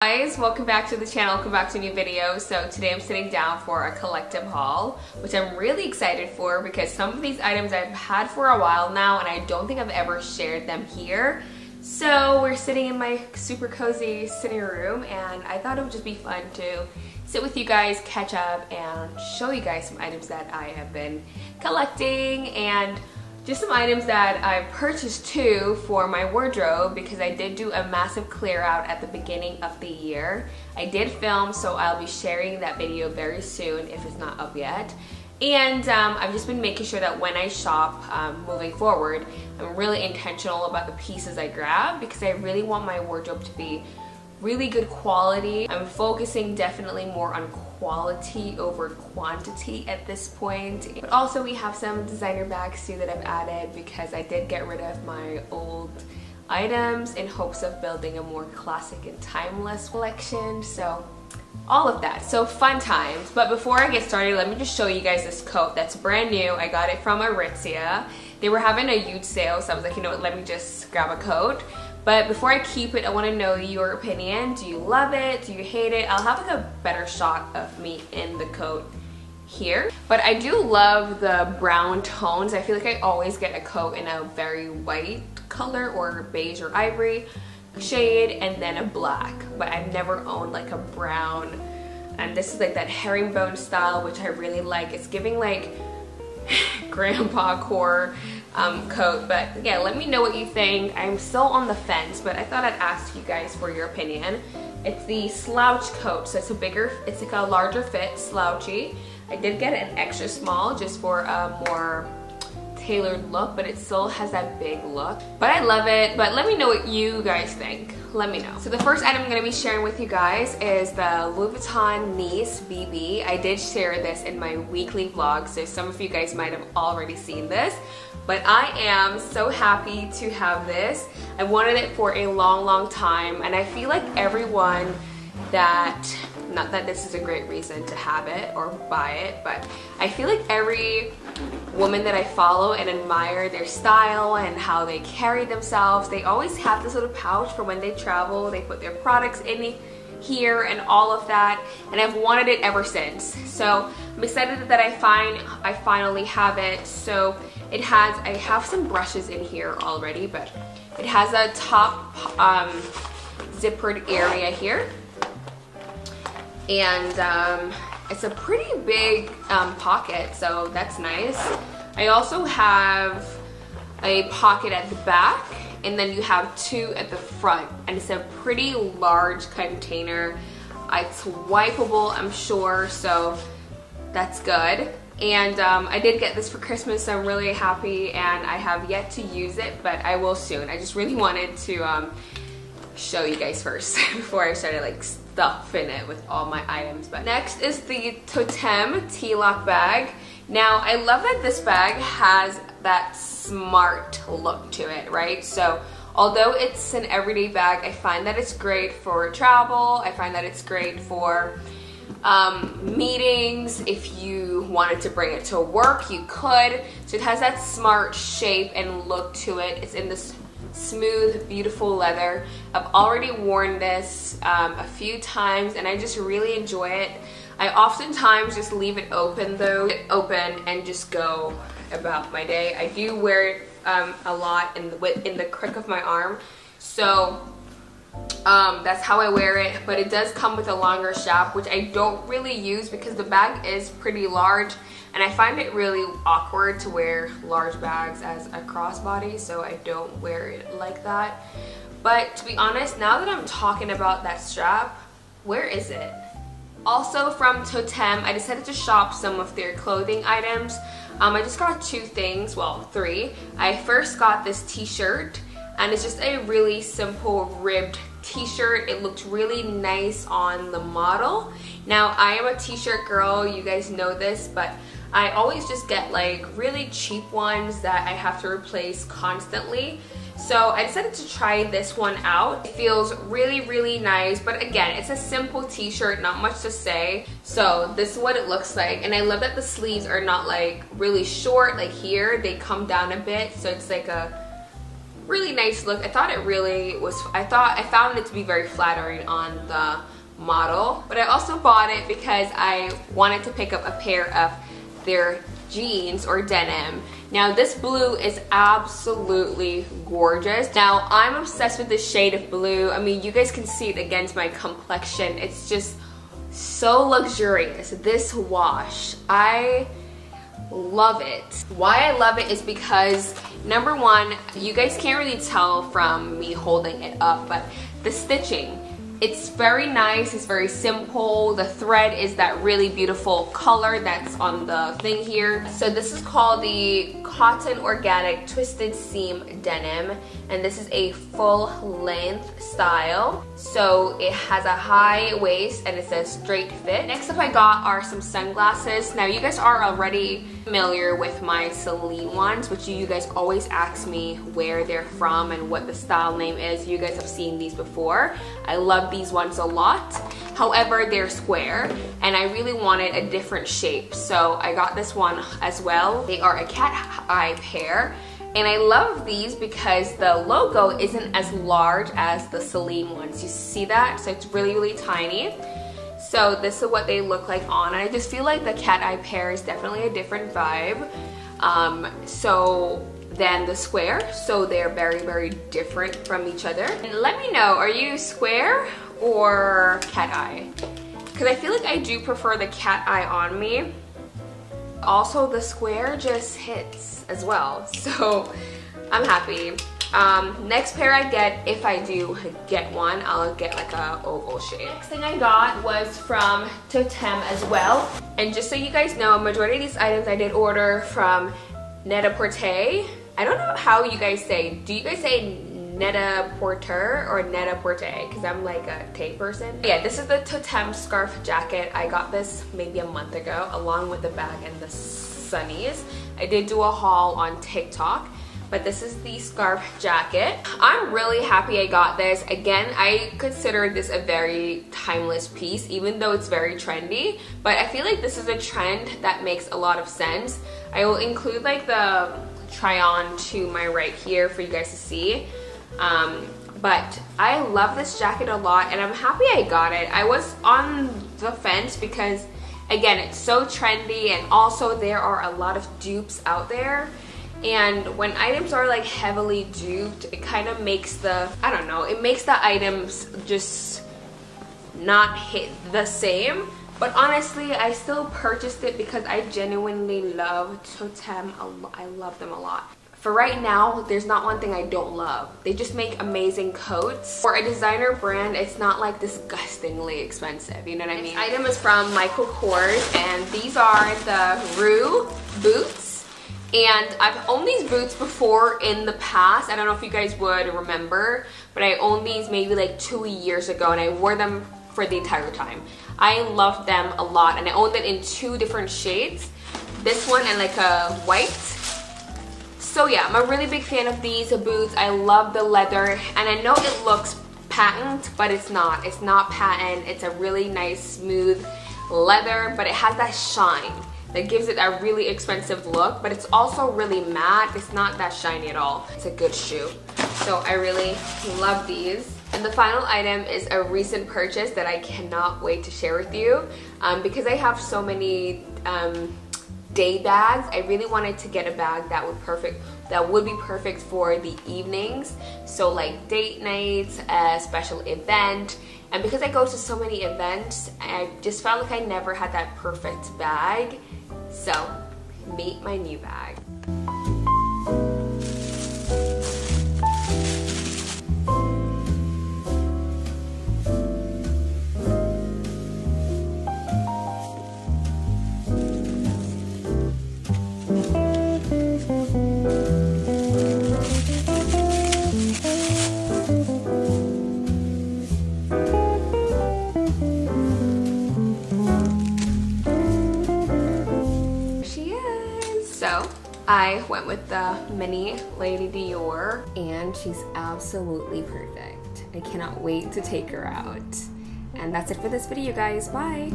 Guys, welcome back to the channel, welcome back to a new video. So today I'm sitting down for a collective haul, which I'm really excited for because some of these items I've had for a while now and I don't think I've ever shared them here. So we're sitting in my super cozy sitting room and I thought it would just be fun to sit with you guys, catch up, and show you guys some items that I have been collecting and just some items that I purchased too for my wardrobe because I did do a massive clear out at the beginning of the year. I did film, so I'll be sharing that video very soon if it's not up yet. And I've just been making sure that when I shop moving forward, I'm really intentional about the pieces I grab because I really want my wardrobe to be really good quality. I'm focusing definitely more on quality over quantity at this point. But also we have some designer bags too that I've added because I did get rid of my old items in hopes of building a more classic and timeless collection. So all of that. So fun times. But before I get started, let me just show you guys this coat that's brand new. I got it from Aritzia. They were having a huge sale, so I was like, you know what, let me just grab a coat. But before I keep it, I want to know your opinion. Do you love it? Do you hate it? I'll have like a better shot of me in the coat here. But I do love the brown tones. I feel like I always get a coat in a very white color or beige or ivory shade and then a black. But I've never owned like a brown. And this is like that herringbone style, which I really like. It's giving like grandpa core coat. But yeah, let me know what you think. I'm still on the fence, but I thought I'd ask you guys for your opinion. It's the slouch coat, so it's like a larger fit, slouchy. I did get an extra small just for a more tailored look, but it still has that big look. But I love it. But let me know what you guys think. Let me know. So the first item I'm going to be sharing with you guys is the Louis Vuitton Nice BB. I did share this in my weekly vlog, so some of you guys might have already seen this. But I am so happy to have this. I wanted it for a long time, and I feel like everyone that, not that this is a great reason to have it or buy it, but I feel like every woman that I follow and admire their style and how they carry themselves, they always have this little pouch for when they travel. They put their products in here and all of that, and I've wanted it ever since. So I'm excited that I finally have it. So it has, I have some brushes in here already, but it has a top zippered area here, and it's a pretty big pocket, so that's nice. I also have a pocket at the back, and then you have two at the front, and it's a pretty large container. It's wipeable, I'm sure, so that's good. And I did get this for Christmas, so I'm really happy, and I have yet to use it, but I will soon. I just really wanted to show you guys first before I started like stuffing it with all my items. But next is the Toteme T-Lock bag. Now I love that this bag has that smart look to it, right? So although it's an everyday bag, I find that it's great for travel. I find that it's great for meetings. If you wanted to bring it to work, you could. So it has that smart shape and look to it. It's in this smooth, beautiful leather. I've already worn this a few times and I just really enjoy it. I oftentimes just leave it open though, and just go about my day. I do wear it a lot in the crook of my arm, so that's how I wear it. But it does come with a longer strap, which I don't really use because the bag is pretty large and I find it really awkward to wear large bags as a crossbody, so I don't wear it like that. But to be honest, now that I'm talking about that strap, where is it? Also from Toteme, I decided to shop some of their clothing items. I just got two things, well, three. I first got this t-shirt, and it's just a really simple ribbed t-shirt. It looked really nice on the model. Now, I am a t-shirt girl, you guys know this, but I always just get like really cheap ones that I have to replace constantly. So I decided to try this one out. It feels really nice, but again, it's a simple t-shirt, not much to say. So this is what it looks like, and I love that the sleeves are not like really short like here. They come down a bit, so it's like a really nice look. I thought it really was, I found it to be very flattering on the model, but I also bought it because I wanted to pick up a pair of their jeans or denim. Now this blue is absolutely gorgeous. Now I'm obsessed with this shade of blue. I mean, you guys can see it against my complexion. It's just so luxurious. This wash, I love it. Why I love it is because, number one, you guys can't really tell from me holding it up, but the stitching, it's very nice, it's very simple. The thread is that really beautiful color that's on the thing here. So this is called the Cotton Organic Twisted Seam Denim, and this is a full length style. So it has a high waist and it's a straight fit. Next up I got are some sunglasses. Now you guys are already familiar with my Celine ones, which you guys always ask me where they're from and what the style name is. You guys have seen these before. I love these ones a lot. However, they're square and I really wanted a different shape, so I got this one as well. They are a cat eye pair, and I love these because the logo isn't as large as the Celine ones. You see that? So it's really, really tiny. So this is what they look like on. And I just feel like the cat eye pair is definitely a different vibe. Than the square. So they're very, very different from each other. And let me know, are you square or cat eye? Because I feel like I do prefer the cat eye on me. Also, the square just hits as well. So I'm happy. Next pair I get, if I do get one, I'll get like a oval shape. Next thing I got was from Toteme as well. And just so you guys know, a majority of these items I did order from Net-a-Porter. I don't know how you guys say. Do you guys say Net-a-Porter or Net-a-Porter? Because I'm like a Tay person. Yeah, this is the Toteme scarf jacket. I got this maybe a month ago along with the bag and the sunnies. I did do a haul on TikTok. But this is the scarf jacket. I'm really happy I got this. Again, I consider this a very timeless piece, even though it's very trendy. But I feel like this is a trend that makes a lot of sense. I will include like the try on to my right here for you guys to see. But I love this jacket a lot and I'm happy I got it. I was on the fence because, again, it's so trendy and also there are a lot of dupes out there. And when items are like heavily duped, it kind of makes the, I don't know, it makes the items just not hit the same. But honestly, I still purchased it because I genuinely love Toteme. I love them a lot. For right now, there's not one thing I don't love. They just make amazing coats. For a designer brand, it's not like disgustingly expensive, you know what I mean? This item is from Michael Kors, and these are the Rue boots. And I've owned these boots before in the past. I don't know if you guys would remember, but I owned these maybe like 2 years ago and I wore them for the entire time. I loved them a lot and I owned it in 2 different shades. This one and like a white. So yeah, I'm a really big fan of these boots. I love the leather and I know it looks patent, but it's not. It's not patent. It's a really nice smooth leather, but it has that shine that gives it a really expensive look, but it's also really matte. It's not that shiny at all. It's a good shoe. So I really love these. And the final item is a recent purchase that I cannot wait to share with you. Because I have so many day bags, I really wanted to get a bag that would be perfect for the evenings. So like date nights, a special event. And because I go to so many events, I just felt like I never had that perfect bag. So, meet my new bag. I went with the mini Lady Dior and she's absolutely perfect. I cannot wait to take her out. And that's it for this video, guys. Bye!